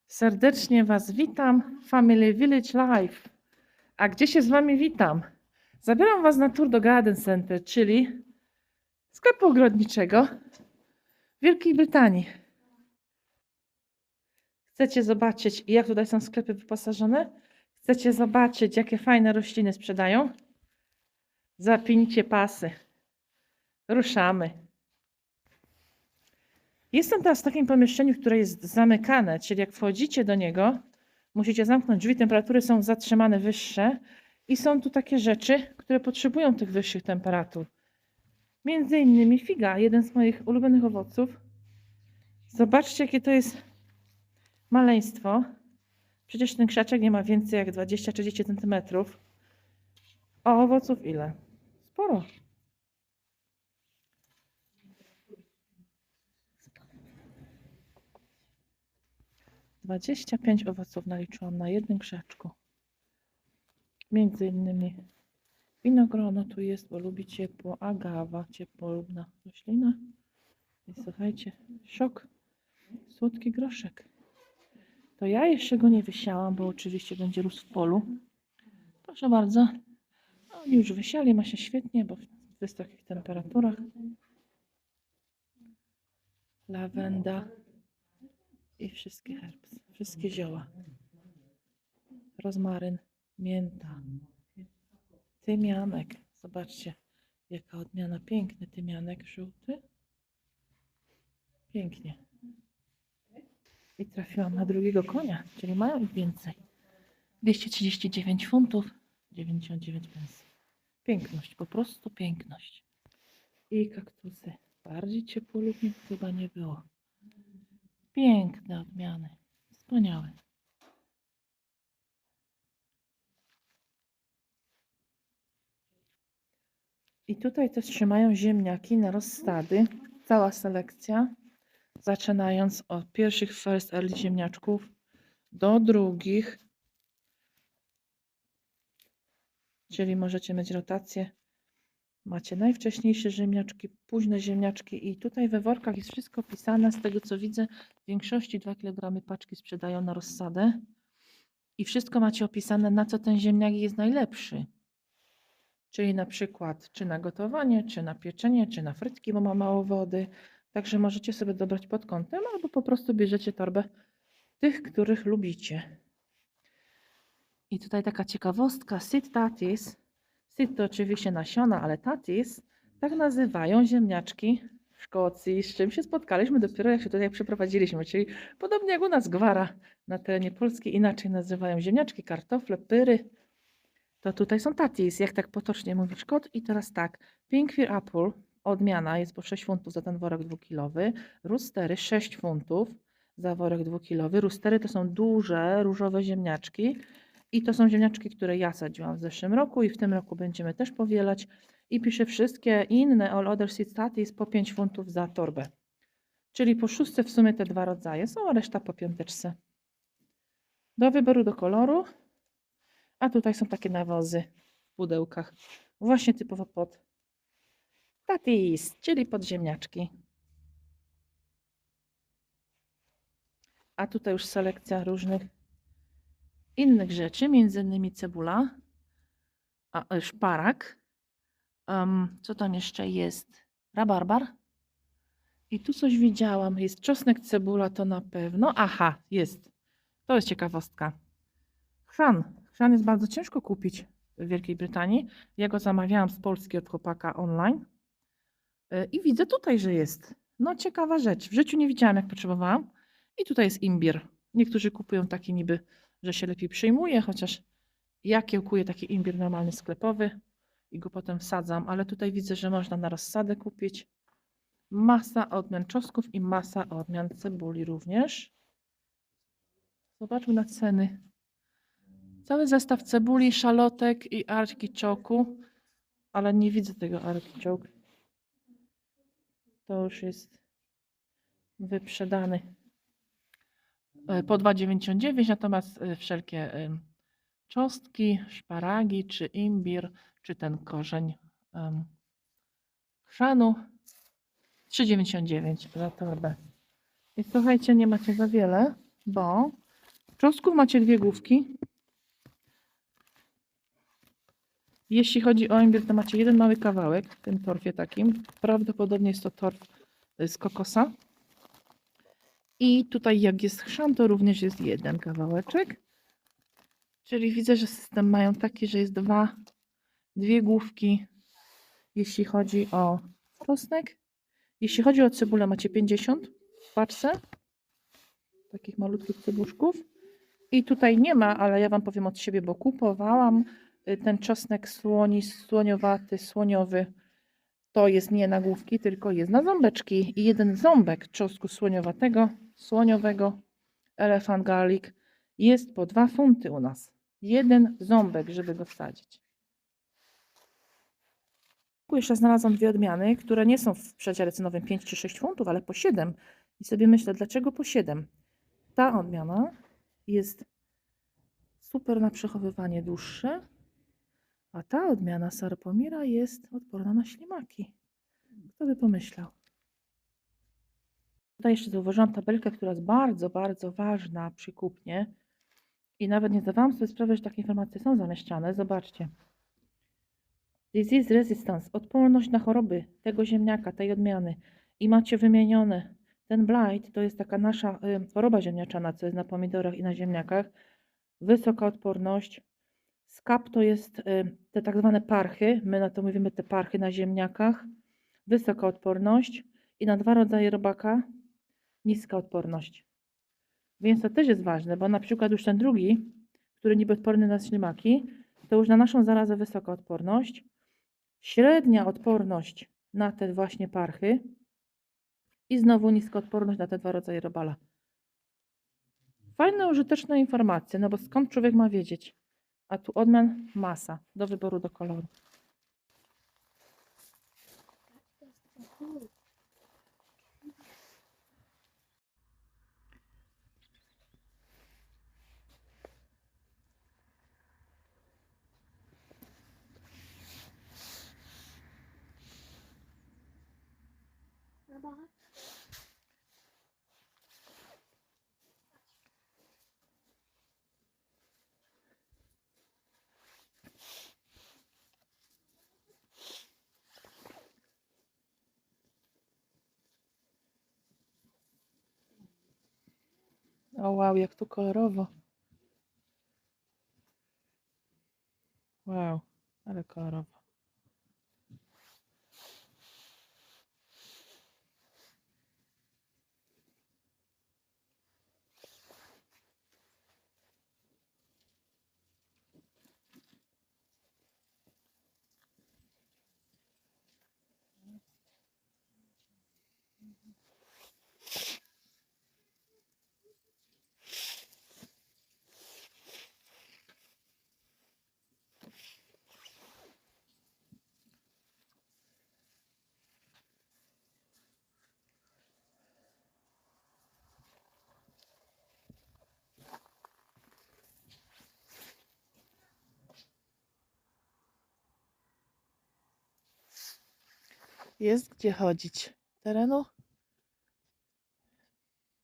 Serdecznie Was witam, Family Village Live. A gdzie się z Wami witam? Zabieram Was na tour do Garden Center, czyli sklepu ogrodniczego w Wielkiej Brytanii. Chcecie zobaczyć, jak tutaj są sklepy wyposażone? Chcecie zobaczyć, jakie fajne rośliny sprzedają? Zapincie pasy. Ruszamy. Jestem teraz w takim pomieszczeniu, które jest zamykane, czyli jak wchodzicie do niego, musicie zamknąć drzwi, temperatury są zatrzymane wyższe i są tu takie rzeczy, które potrzebują tych wyższych temperatur. Między innymi figa, jeden z moich ulubionych owoców. Zobaczcie, jakie to jest maleństwo. Przecież ten krzaczek nie ma więcej jak 20-30 cm. A owoców ile? Sporo. Dwadzieścia 25 owoców naliczyłam na jednym krzaczku. Między innymi winogrono tu jest, bo lubi ciepło, agawa, ciepłolubna roślina. I słuchajcie, szok, słodki groszek. To ja jeszcze go nie wysiałam, bo oczywiście będzie rósł w polu. Proszę bardzo. Oni już wysiali, ma się świetnie, bo w wysokich temperaturach. Lawenda i wszystkie herbs, wszystkie zioła. Rozmaryn, mięta, tymianek. Zobaczcie, jaka odmiana, piękny tymianek żółty. Pięknie. I trafiłam na drugiego konia, czyli mają ich więcej. 239 funtów, 99 pensji. Piękność, po prostu piękność. I kaktusy. Bardziej ciepłolubnych chyba nie było. Piękne odmiany. Wspaniałe. I tutaj też trzymają ziemniaki na rozsady. Cała selekcja. Zaczynając od pierwszych first early ziemniaczków do drugich. Czyli możecie mieć rotację. Macie najwcześniejsze ziemniaczki, późne ziemniaczki i tutaj we workach jest wszystko pisane. Z tego co widzę, w większości 2 kg paczki sprzedają na rozsadę. I wszystko macie opisane, na co ten ziemniak jest najlepszy. Czyli na przykład, czy na gotowanie, czy na pieczenie, czy na frytki, bo ma mało wody. Także możecie sobie dobrać pod kątem, albo po prostu bierzecie torbę tych, których lubicie. I tutaj taka ciekawostka, seed tatis. Seed to oczywiście nasiona, ale tatis, tak nazywają ziemniaczki w Szkocji, z czym się spotkaliśmy dopiero jak się tutaj przeprowadziliśmy, czyli podobnie jak u nas gwara na terenie Polski, inaczej nazywają ziemniaczki, kartofle, pyry. To tutaj są tatis, jak tak potocznie mówi Szkot. I teraz tak, Pinkfir Apple, odmiana jest po 6 funtów za ten worek 2-kilowy, Roostery 6 funtów za worek 2-kilowy. Roostery to są duże, różowe ziemniaczki. I to są ziemniaczki, które ja sadziłam w zeszłym roku i w tym roku będziemy też powielać. I piszę wszystkie inne All Other Seed Tatis po 5 funtów za torbę. Czyli po 6 w sumie te dwa rodzaje są, a reszta po 5. Do wyboru, do koloru. A tutaj są takie nawozy w pudełkach. Właśnie typowo pod tatis, czyli pod ziemniaczki. A tutaj już selekcja różnych innych rzeczy, między innymi cebula, szparak. Co tam jeszcze jest? Rabarbar. I tu coś widziałam. Jest czosnek, cebula, to na pewno. Aha, jest. To jest ciekawostka. Chrzan. Chrzan jest bardzo ciężko kupić w Wielkiej Brytanii. Ja go zamawiałam z Polski od chłopaka online. I widzę tutaj, że jest. No ciekawa rzecz. W życiu nie widziałam, jak potrzebowałam. I tutaj jest imbir. Niektórzy kupują taki niby, że się lepiej przyjmuje, chociaż ja kiełkuję taki imbir normalny sklepowy i go potem wsadzam, ale tutaj widzę, że można na rozsadę kupić. Masa odmian czosnków i masa odmian cebuli również. Zobaczmy na ceny. Cały zestaw cebuli, szalotek i artichokku, ale nie widzę tego artichoke. To już jest wyprzedany po 2,99, natomiast wszelkie czosnki, szparagi, czy imbir, czy ten korzeń chrzanu 3,99 za torbę. I słuchajcie, nie macie za wiele, bo Czosnków macie 2 główki. Jeśli chodzi o imbir, to macie jeden mały kawałek w tym torfie takim. Prawdopodobnie jest to torf z kokosa. I tutaj jak jest chrzan, to również jest jeden kawałeczek. Czyli widzę, że system mają taki, że jest 2 główki, jeśli chodzi o czosnek. Jeśli chodzi o cebulę, macie 50 w paczce. Takich malutkich cebuszków. I tutaj nie ma, ale ja Wam powiem od siebie, bo kupowałam ten czosnek słoniowaty, słoniowy. To jest nie na główki, tylko jest na ząbeczki. I jeden ząbek czosnku słoniowego, Elephant Garlic, jest po 2 funty u nas. Jeden ząbek, żeby go wsadzić. Tu jeszcze znalazłam 2 odmiany, które nie są w przedziale cenowym 5 czy 6 funtów, ale po 7. I sobie myślę, dlaczego po 7? Ta odmiana jest super na przechowywanie dłuższe, a ta odmiana Sarpomira jest odporna na ślimaki. Kto by pomyślał? Tutaj jeszcze zauważyłam tabelkę, która jest bardzo, bardzo ważna przy kupnie. I nawet nie zdawałam sobie sprawy, że takie informacje są zamieszczane. Zobaczcie. Disease resistance, odporność na choroby tego ziemniaka, tej odmiany. I macie wymienione. Ten blight to jest taka nasza choroba ziemniaczana, co jest na pomidorach i na ziemniakach. Wysoka odporność. Skap to jest te tak zwane parchy. My na to mówimy te parchy na ziemniakach. Wysoka odporność. I na 2 rodzaje robaka niska odporność. Więc to też jest ważne, bo na przykład już ten drugi, który niby odporny na ślimaki, to już na naszą zarazę wysoka odporność. Średnia odporność na te właśnie parchy i znowu niska odporność na te 2 rodzaje robala. Fajne, użyteczne informacje, no bo skąd człowiek ma wiedzieć? A tu odmian masa do wyboru, do koloru. O wow, jak tu kolorowo. Wow, ale kolorowo. Jest gdzie chodzić. Terenu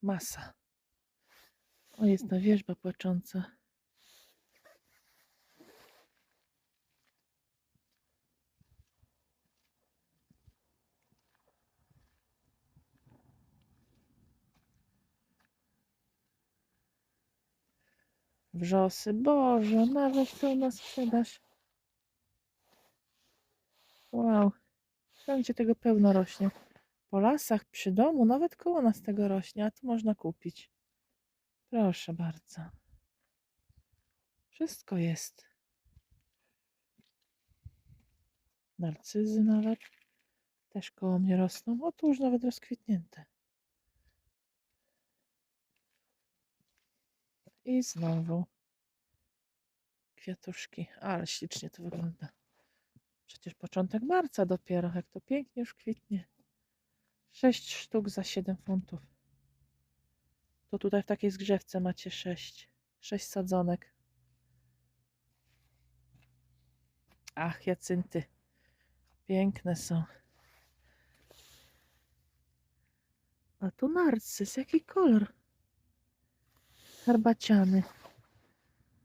masa. O, jest ta wierzba płacząca. Wrzosy, Boże, nawet są na sprzedaż. Wow, wszędzie tego pełno rośnie. Po lasach, przy domu, nawet koło nas tego rośnie, a tu można kupić. Proszę bardzo. Wszystko jest. Narcyzy nawet. Też koło mnie rosną. O, tu już nawet rozkwitnięte. I znowu kwiatuszki. Ale ślicznie to wygląda. Przecież początek marca dopiero, jak to pięknie już kwitnie. 6 sztuk za 7 funtów. To tutaj w takiej zgrzewce macie 6. 6 sadzonek. Ach, hiacynty. Piękne są. A tu narcyz, jaki kolor. herbaciany.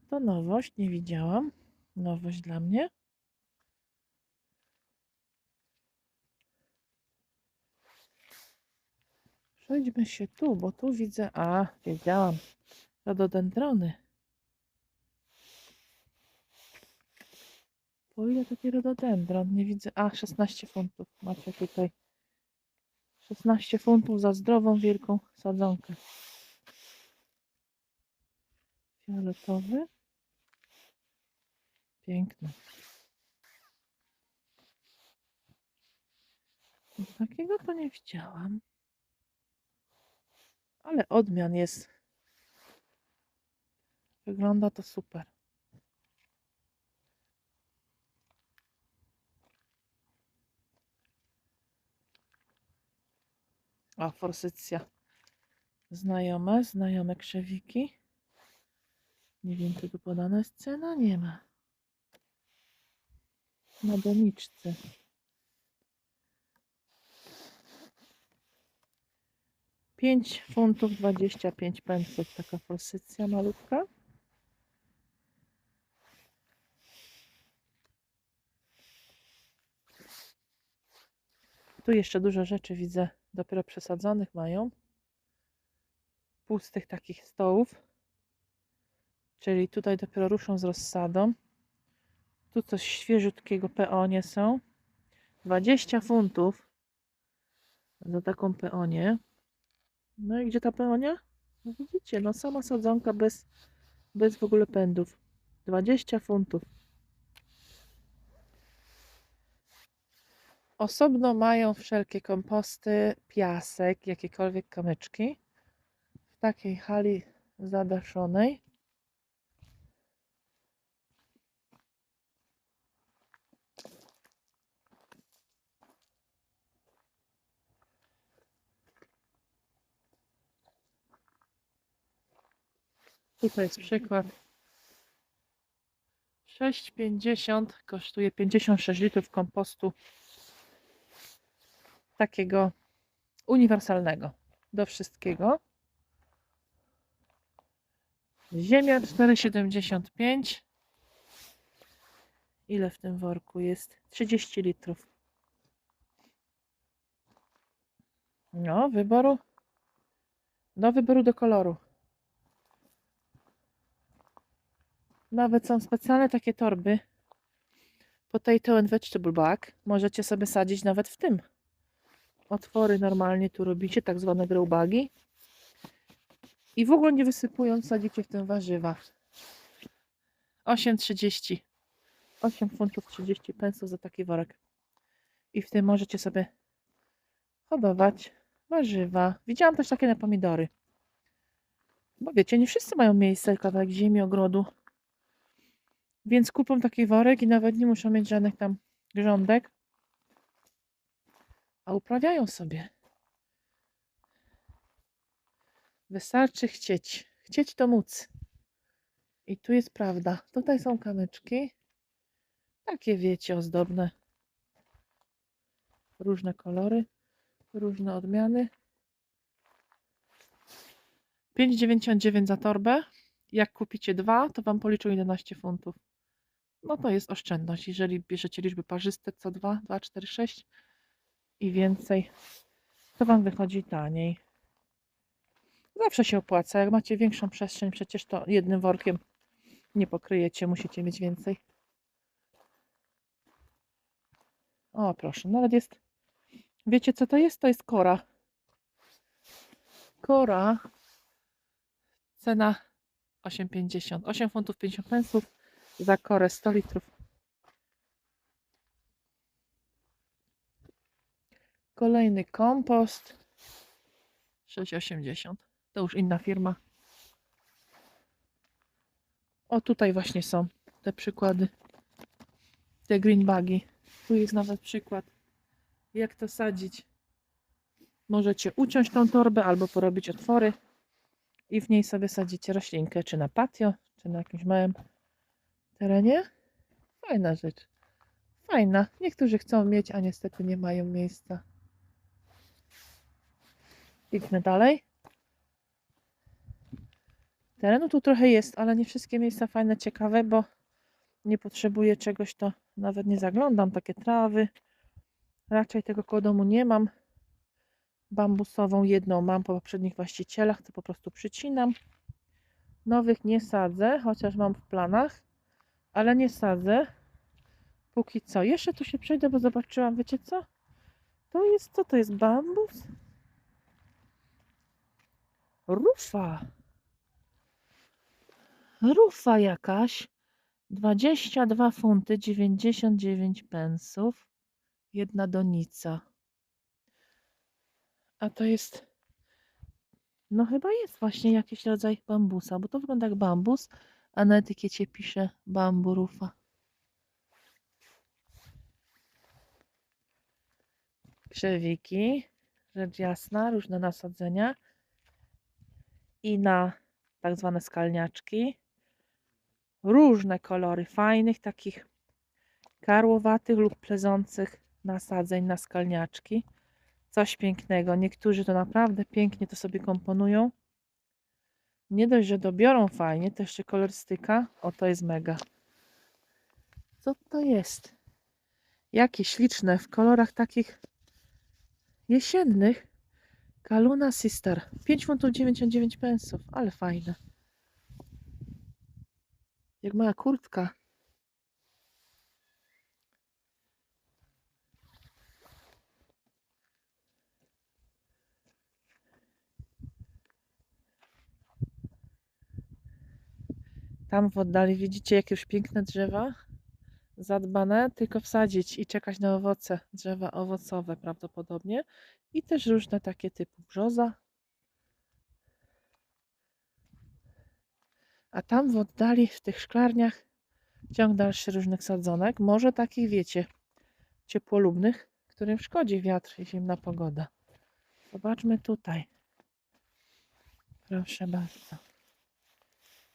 To nowość, nie widziałam. Nowość dla mnie. Przejdźmy się tu, bo tu widzę, wiedziałam, rododendrony. Po ile taki rododendron? Nie widzę. 16 funtów macie tutaj. 16 funtów za zdrową, wielką sadzonkę. Fioletowy. Piękny. Takiego to nie widziałam. Ale odmian jest. Wygląda to super. Forsycja. Znajome krzewiki. Nie wiem, czy tu podana jest cena? Nie ma. Na doniczce. 5 funtów 25 pensów. Taka forsycja malutka. Tu jeszcze dużo rzeczy widzę. Dopiero przesadzonych mają. Pustych takich stołów. Czyli tutaj dopiero ruszą z rozsadą. Tu coś świeżutkiego, peonie są. 20 funtów za taką peonię. No i gdzie ta peonia? No widzicie, no sama sadzonka bez w ogóle pędów. 20 funtów. Osobno mają wszelkie komposty, piasek, jakiekolwiek kamyczki. W takiej hali zadaszonej. Tutaj jest przykład. 6,50 kosztuje 56 litrów kompostu takiego uniwersalnego do wszystkiego. Ziemia 4,75. Ile w tym worku jest? 30 litrów. No, do wyboru do koloru. Nawet są specjalne takie torby. Potato and vegetable bag. Możecie sobie sadzić nawet w tym. Otwory normalnie tu robicie, tak zwane grow bagi. I w ogóle nie wysypując sadzicie w tym warzywa. 8,30. 8 funtów 30 pensów za taki worek. I w tym możecie sobie hodować warzywa. Widziałam też takie na pomidory. Bo wiecie, nie wszyscy mają miejsce, kawałek ziemi, ogrodu. Więc kupią taki worek i nawet nie muszą mieć żadnych tam grządek. A uprawiają sobie. Wystarczy chcieć. Chcieć to móc. I tu jest prawda. Tutaj są kamyczki. Takie wiecie, ozdobne. Różne kolory. Różne odmiany. 5,99 za torbę. Jak kupicie 2, to Wam policzą 11 funtów. No to jest oszczędność. Jeżeli bierzecie liczby parzyste co 2, 2, 4, 6 i więcej, to Wam wychodzi taniej. Zawsze się opłaca. Jak macie większą przestrzeń, przecież to jednym workiem nie pokryjecie. Musicie mieć więcej. O, proszę. Nawet jest... Wiecie, co to jest? To jest kora. Kora. Cena 8,50. 8 funtów 50 pensów za korę 100 litrów. Kolejny kompost. 6,80. To już inna firma. O, tutaj właśnie są te przykłady. Te green bagi. Tu jest nawet przykład, jak to sadzić. Możecie uciąć tą torbę albo porobić otwory i w niej sobie sadzicie roślinkę, czy na patio, czy na jakimś małym terenie. Fajna rzecz. Fajna. Niektórzy chcą mieć, a niestety nie mają miejsca. Idźmy dalej. Terenu tu trochę jest, ale nie wszystkie miejsca fajne, ciekawe, bo nie potrzebuję czegoś, to nawet nie zaglądam. Takie trawy. Raczej tego koło domu nie mam. Bambusową jedną mam po poprzednich właścicielach, to po prostu przycinam. Nowych nie sadzę, chociaż mam w planach, ale nie sadzę. Póki co. Jeszcze tu się przejdę, bo zobaczyłam, wiecie co? To jest, co to jest? Bambus? Rufa. Rufa jakaś. 22 funty 99 pensów. Jedna donica. A to jest, no chyba jest właśnie jakiś rodzaj bambusa, bo to wygląda jak bambus, a na etykiecie pisze bambu rufa. Krzewiki, rzecz jasna, różne nasadzenia i na tak zwane skalniaczki. Różne kolory, fajnych, takich karłowatych lub plezących nasadzeń na skalniaczki. Coś pięknego. Niektórzy to naprawdę pięknie to sobie komponują. Nie dość, że dobiorą fajnie, to jeszcze kolorystyka. O, to jest mega. Co to jest? Jakie śliczne, w kolorach takich jesiennych. Kaluna Sister. 5 funtów 99 pensów, ale fajne. Jak mała kurtka. Tam w oddali widzicie jakie już piękne drzewa. Zadbane, tylko wsadzić i czekać na owoce. Drzewa owocowe prawdopodobnie. I też różne takie typu brzoza. A tam w oddali, w tych szklarniach, ciąg dalszy różnych sadzonek. Może takich, wiecie, ciepłolubnych, którym szkodzi wiatr i zimna pogoda. Zobaczmy tutaj. Proszę bardzo.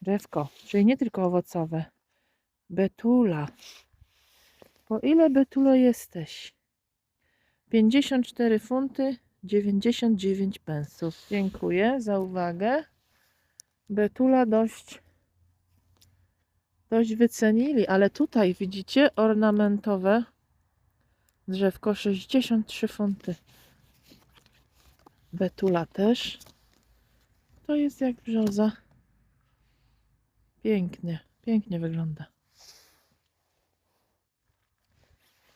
Drzewko, czyli nie tylko owocowe. Betula. Po ile, Betulo, jesteś? 54 funty 99 pensów. Dziękuję za uwagę. Betula dość wycenili, ale tutaj widzicie ornamentowe drzewko 63 funty. Betula też. To jest jak brzoza. Pięknie, pięknie wygląda.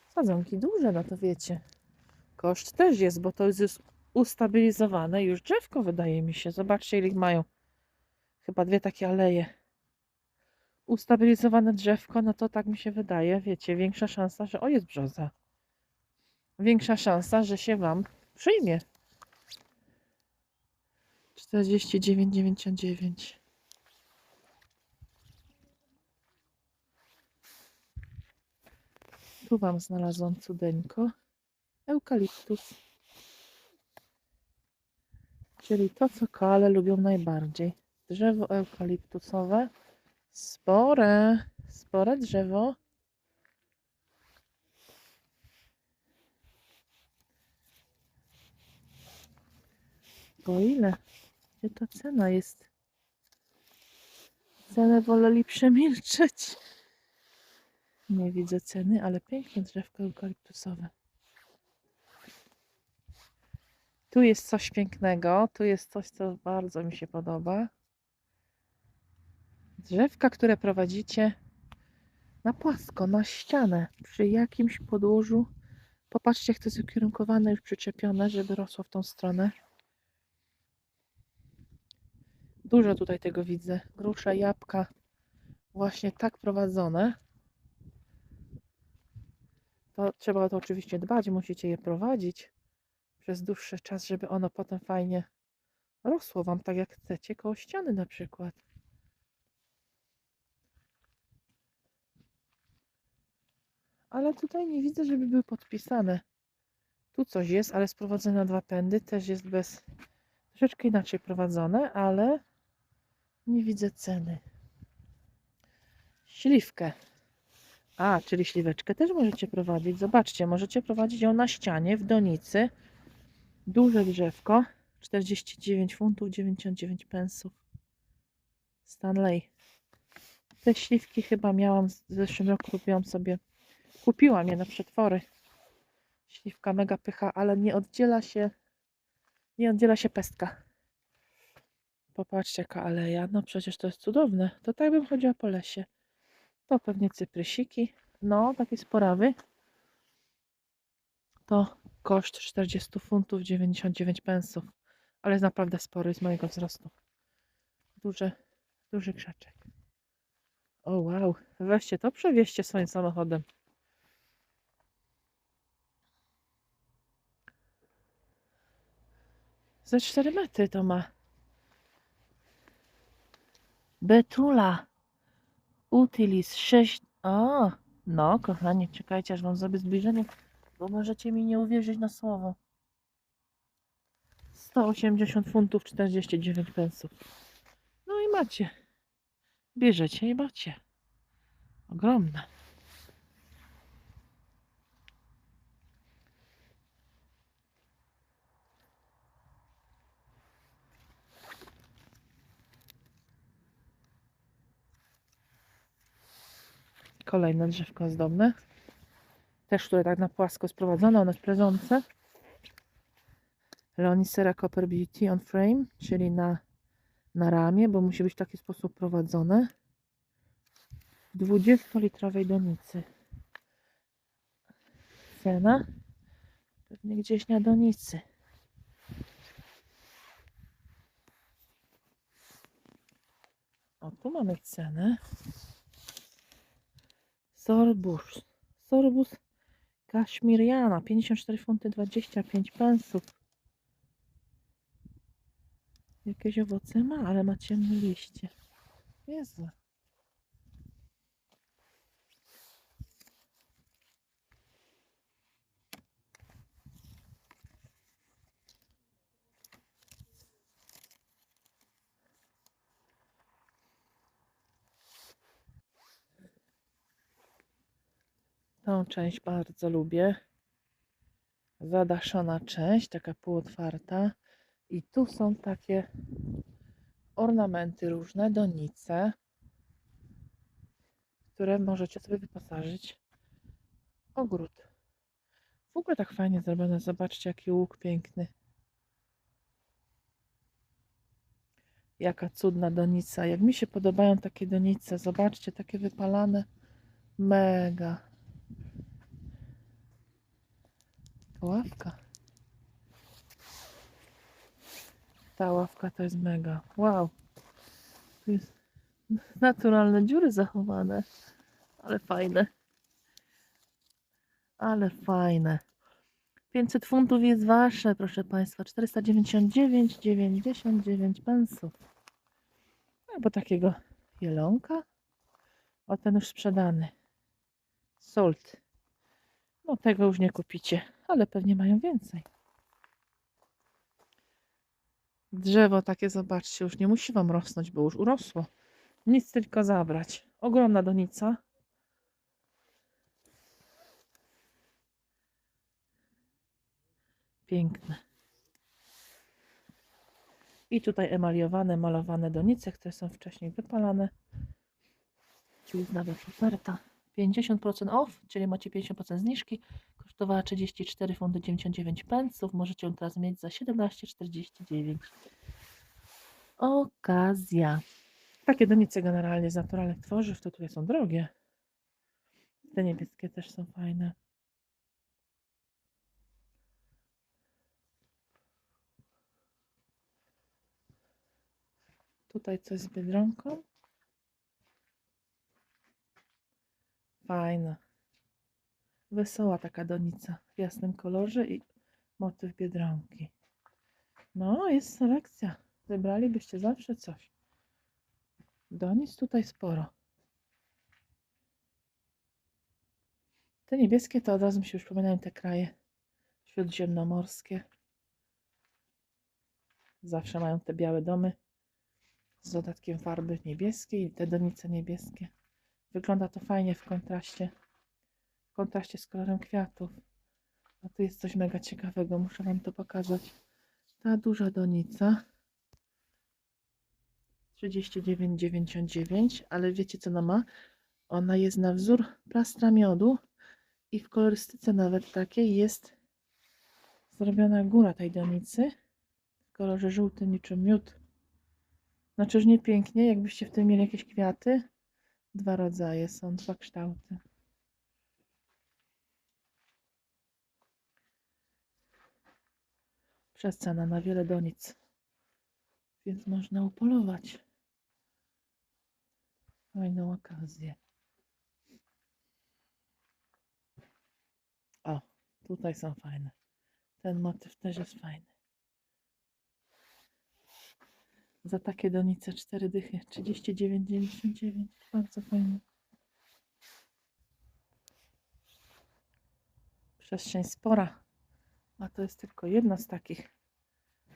Sadzonki duże, no to wiecie. Koszt też jest, bo to jest ustabilizowane już drzewko, wydaje mi się. Zobaczcie, ile ich mają. Chyba dwie takie aleje. Ustabilizowane drzewko, no to tak mi się wydaje, wiecie, większa szansa, że o, jest brzoza. Większa szansa, że się Wam przyjmie. 49,99. Tu Wam znalazłam cudeńko. Eukaliptus. Czyli to, co koale lubią najbardziej. Drzewo eukaliptusowe. Spore drzewo. Po ile? Gdzie ta cena jest? Cenę woleli przemilczeć. Nie widzę ceny, ale piękne drzewko eukaliptusowe. Tu jest coś pięknego. Tu jest coś, co bardzo mi się podoba. Drzewka, które prowadzicie na płasko, na ścianę, przy jakimś podłożu. Popatrzcie, jak to jest ukierunkowane, już przyczepione, żeby rosło w tą stronę. Dużo tutaj tego widzę. Grusze, jabłka, właśnie tak prowadzone. To trzeba o to oczywiście dbać, musicie je prowadzić przez dłuższy czas, żeby ono potem fajnie rosło Wam tak jak chcecie, koło ściany na przykład. Ale tutaj nie widzę, żeby były podpisane. Tu coś jest, ale sprowadzone na 2 pędy, też jest troszeczkę inaczej prowadzone, ale nie widzę ceny. Śliwkę. A, czyli śliweczkę też możecie prowadzić. Zobaczcie, możecie prowadzić ją na ścianie, w donicy. Duże drzewko. 49 funtów 99 pensów. Stanley. Te śliwki chyba miałam w zeszłym roku, kupiłam je na przetwory. Śliwka mega pycha, ale nie oddziela się pestka. Popatrzcie, jaka aleja. No przecież to jest cudowne. To tak bym chodziła po lesie. To pewnie cyprysiki. No, takie sporawy. To koszt 40 funtów 99 pensów. Ale jest naprawdę spory z mojego wzrostu. Duży krzaczek. O wow, weźcie to, przewieźcie swoim samochodem. Ze 4 metry to ma. Betula. Utilis 6. O, no kochani, czekajcie aż wam zrobię zbliżenie, bo możecie mi nie uwierzyć na słowo. 180 funtów 49 pensów. No i macie. Bierzecie i macie. Ogromne. Kolejne drzewko ozdobne. Też, które tak na płasko sprowadzone, one sprezonce. Leonicera Copper Beauty on Frame, czyli na ramię, bo musi być w taki sposób prowadzone. W 20-litrowej donicy. Cena? Pewnie gdzieś na donicy. O, tu mamy cenę. Sorbus kaszmiriana 54 funty 25 pensów. Jakieś owoce ma, ale ma ciemne liście. Jezu. Tą część bardzo lubię. Zadaszona część, taka półotwarta. I tu są takie ornamenty różne, donice, które możecie sobie wyposażyć w ogród. W ogóle tak fajnie zrobione. Zobaczcie, jaki łuk piękny. Jaka cudna donica. Jak mi się podobają takie donice. Zobaczcie, takie wypalane. Mega. Ławka. Ta ławka to jest mega. Wow. Tu jest naturalne dziury zachowane. Ale fajne. Ale fajne. 500 funtów jest wasze, proszę Państwa. 499,99 pensów. Albo takiego jelonka. O, ten już sprzedany. Sold. No tego już nie kupicie, ale pewnie mają więcej. Drzewo takie, zobaczcie, już nie musi wam rosnąć, bo już urosło. Nic tylko zabrać. Ogromna donica. Piękne. I tutaj emaliowane, malowane donice, które są wcześniej wypalane. Czyli jest nawet oferta. 50% off, czyli macie 50% zniżki. Kosztowała 34 funty 99 pensów. Możecie ją teraz mieć za 17,49. Okazja. Takie donice generalnie z naturalnych tworzyw to tutaj są drogie. Te niebieskie też są fajne. Tutaj coś z biedronką. Fajna. Wesoła taka donica w jasnym kolorze i motyw biedronki. No, jest selekcja. Wybralibyście zawsze coś. Donic tutaj sporo. Te niebieskie to od razu mi się już przypominają te kraje śródziemnomorskie. Zawsze mają te białe domy z dodatkiem farby niebieskiej i te donice niebieskie. Wygląda to fajnie w kontraście z kolorem kwiatów. A tu jest coś mega ciekawego, muszę wam to pokazać. Ta duża donica 39,99, ale wiecie co ona ma? Ona jest na wzór plastra miodu i w kolorystyce nawet takiej jest zrobiona góra tej donicy w kolorze żółtym niczym miód. Znaczy, że nie pięknie, jakbyście w tym mieli jakieś kwiaty. Dwa rodzaje są, dwa kształty. Przecena na wiele donic, więc można upolować. Fajną okazję. O, tutaj są fajne. Ten motyw też jest fajny. Za takie donice 4 dychy, 39,99. Bardzo fajne. Przestrzeń spora, a to jest tylko jedna z takich.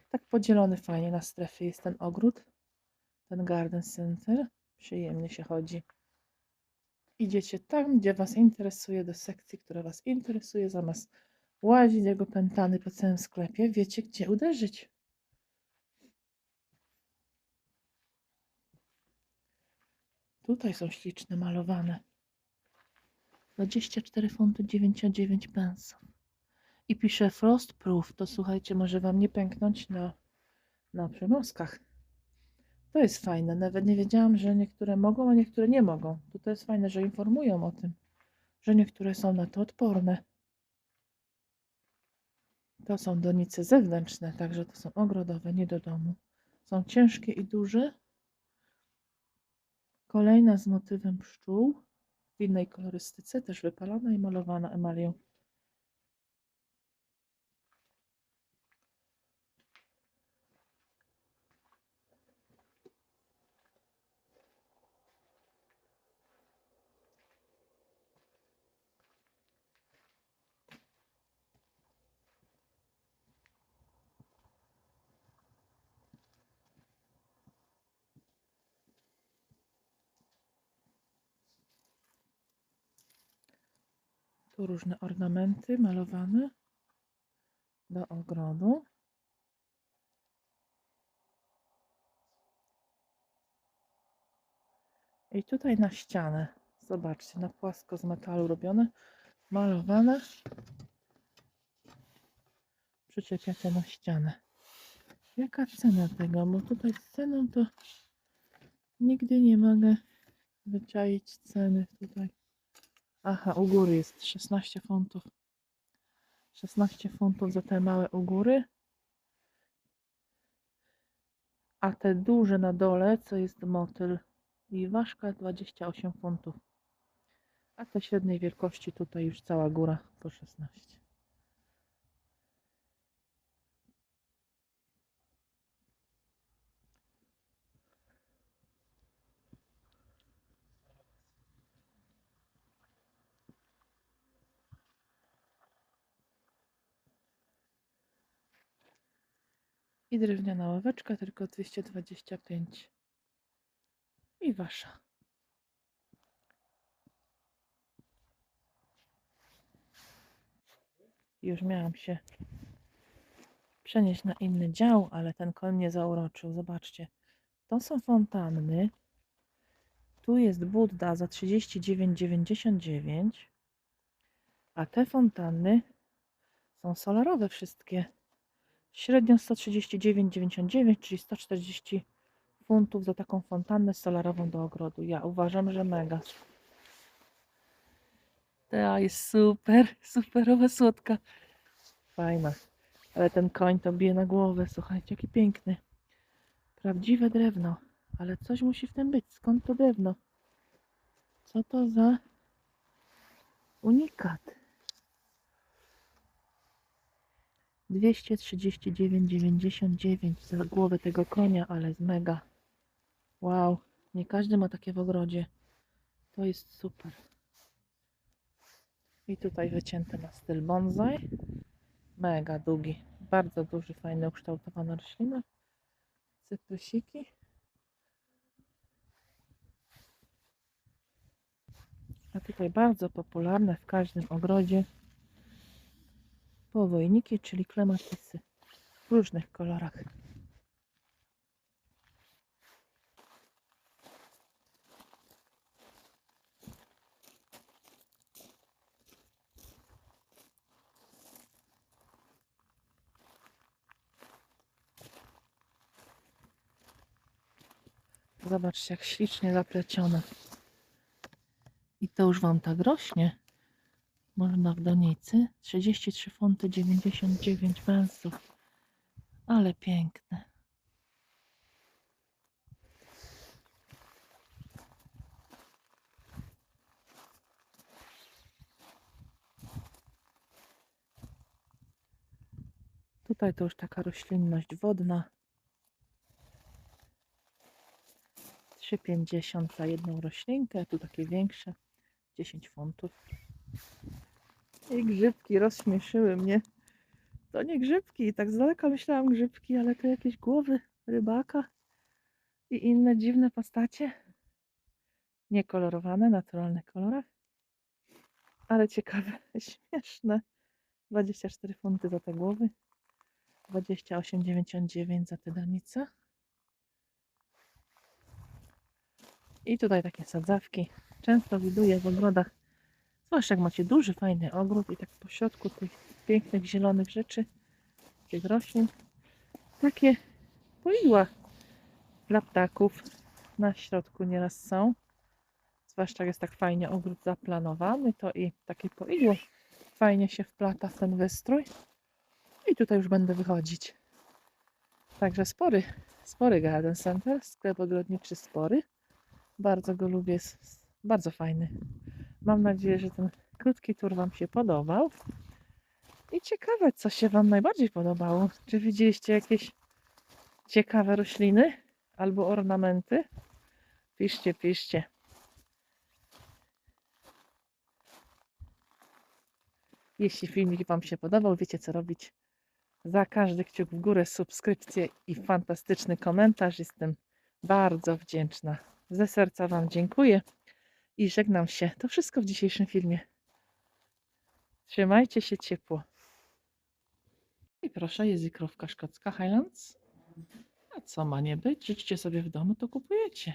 Tak podzielony fajnie na strefy jest ten ogród, ten garden center. Przyjemnie się chodzi. Idziecie tam, gdzie Was interesuje, do sekcji, która Was interesuje, zamiast łazić jego pętany po całym sklepie, wiecie, gdzie uderzyć. Tutaj są śliczne, malowane. 24 funty 99 pensów. I pisze frost proof. To słuchajcie, może Wam nie pęknąć na przenoskach. To jest fajne. Nawet nie wiedziałam, że niektóre mogą, a niektóre nie mogą. To jest fajne, że informują o tym, że niektóre są na to odporne. To są donice zewnętrzne, także to są ogrodowe, nie do domu. Są ciężkie i duże. Kolejna z motywem pszczół w innej kolorystyce, też wypalona i malowana emalią. Tu różne ornamenty malowane do ogrodu. I tutaj na ścianę, zobaczcie, na płasko z metalu robione, malowane. Przyczepiacie na ścianę. Jaka cena tego? Bo tutaj z ceną to nigdy nie mogę wyczaić ceny tutaj. Aha, u góry jest 16 funtów. 16 funtów za te małe u góry. A te duże na dole, co jest motyl i ważka, 28 funtów. A te średniej wielkości tutaj już cała góra po 16. I drewniana ławeczka, tylko 225. I wasza. Już miałam się przenieść na inny dział, ale ten koń mnie zauroczył. Zobaczcie. To są fontanny. Tu jest Budda za 39,99. A te fontanny są solarowe wszystkie. Średnio 139,99, czyli 140 funtów za taką fontannę solarową do ogrodu. Ja uważam, że mega. Ta jest super, superowa, słodka. Fajna. Ale ten koń to bije na głowę. Słuchajcie, jaki piękny. Prawdziwe drewno. Ale coś musi w tym być. Skąd to drewno? Co to za unikat? 239,99 za głowę tego konia, ale jest mega. Wow, nie każdy ma takie w ogrodzie. To jest super. I tutaj wycięte na styl bonsai. Mega długi, bardzo duży, fajny, ukształtowana roślina. Cyprysiki. A tutaj bardzo popularne w każdym ogrodzie powojniki, czyli klematisy w różnych kolorach. Zobaczcie, jak ślicznie zaplecione. I to już Wam tak rośnie. Można w donicy. 33 funty 99 pensów. Ale piękne. Tutaj to już taka roślinność wodna. 3,50 za jedną roślinkę. Tu takie większe. 10 funtów. I grzybki rozśmieszyły mnie. To nie grzybki. Tak z daleka myślałam grzybki, ale to jakieś głowy rybaka i inne dziwne postacie. Niekolorowane, naturalnych kolorach. Ale ciekawe, śmieszne. 24 funty za te głowy. 28,99 za te donice. I tutaj takie sadzawki. Często widuję w ogrodach, zwłaszcza jak macie duży, fajny ogród i tak po środku tych pięknych, zielonych rzeczy, tych roślin, takie poidła dla ptaków na środku nieraz są. Zwłaszcza jak jest tak fajnie ogród zaplanowany, to i takie poidło fajnie się wplata w ten wystrój. I tutaj już będę wychodzić. Także spory garden center, sklep ogrodniczy spory. Bardzo go lubię, jest bardzo fajny. Mam nadzieję, że ten krótki tur Wam się podobał. I ciekawe, co się Wam najbardziej podobało. Czy widzieliście jakieś ciekawe rośliny albo ornamenty? Piszcie, piszcie. Jeśli filmik Wam się podobał, wiecie co robić. Za każdy kciuk w górę, subskrypcję i fantastyczny komentarz jestem bardzo wdzięczna. Ze serca Wam dziękuję i żegnam się. To wszystko w dzisiejszym filmie. Trzymajcie się ciepło. I proszę, jest i krówka szkocka Highlands. A co ma nie być? Życzcie sobie w domu, to kupujecie.